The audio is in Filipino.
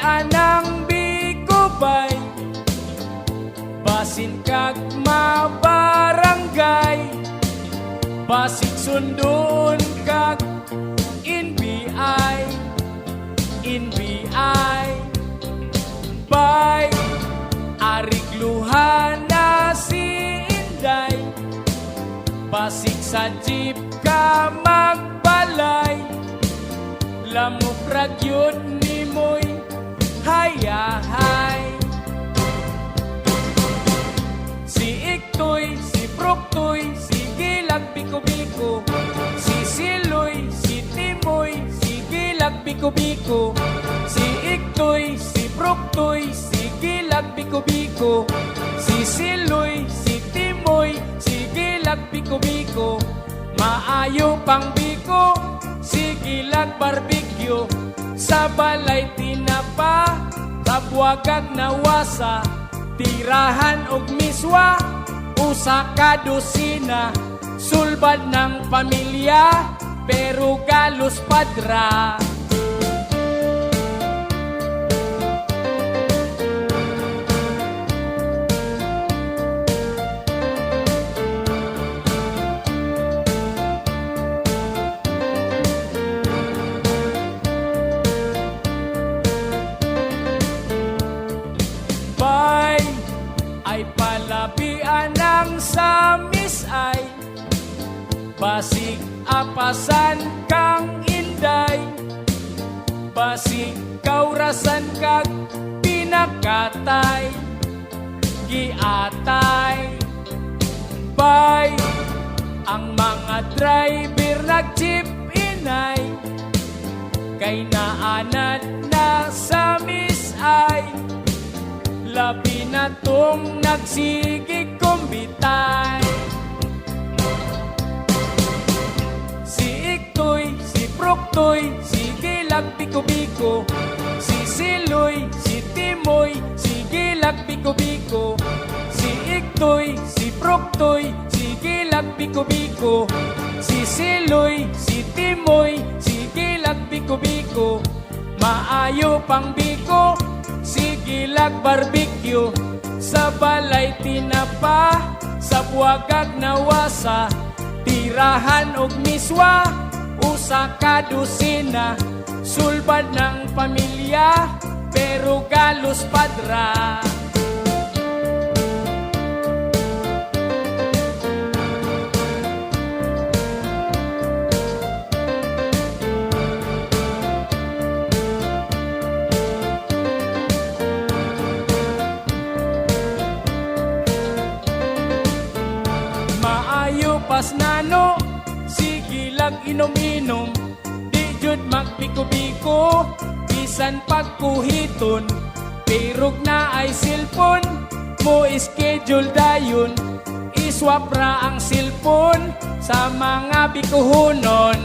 anang bikubay, basin kag mabarangay, basig sundon kag NBI, bay arigluhan na si Inday, basig sa jeep ka magbalay, lamok ragyod ni mo'y hayahay. Si Iktoy, si Proktoy, si Gilag Biko-Biko, si Siloy, si Timoy, si Gilag Biko-Biko, si Iktoy, si Proktoy, si Gilag Biko-Biko, si Siloy, si Timoy, si Gilag Biko-Biko, maayo pang biko, si Gilag Barbecue, sa balay tinapa, tabwagag nawasa, tirahan og miswa, usa ka dosina, sulbad ng pamilya, pero galos padra. Bay ay palabian ng samis ay, basig apasan kang Inday, basig kaurasan kag pinakatay, giatay. Bay ang mga driver nag-jeep inay, kay naanad na samis ay, labi na tong nagsigig kumbitay. Si Iktoy, si Proktoy, si Gilag Biko-Biko, si Siloy, si Timoy, si Gilag Biko-Biko, si Iktoy, si Proktoy, si Gilag Biko-Biko, si Siloy, si Timoy, si Gilag Biko-Biko, maayo pang biko, si Gilag Barbecue, sa balay tinapa, sa buwagag nawasa, tirahan og miswa, usa ka dosina, sulbad ng pamilya, pero galos padra. Maayo pas nano, si Gilag inom-inom, di jud magbiko-biko, bisan pagkuhiton, pirog na ay silpon, mo schedule dayon, iswap ra ang silpon sa mga bikuhonon.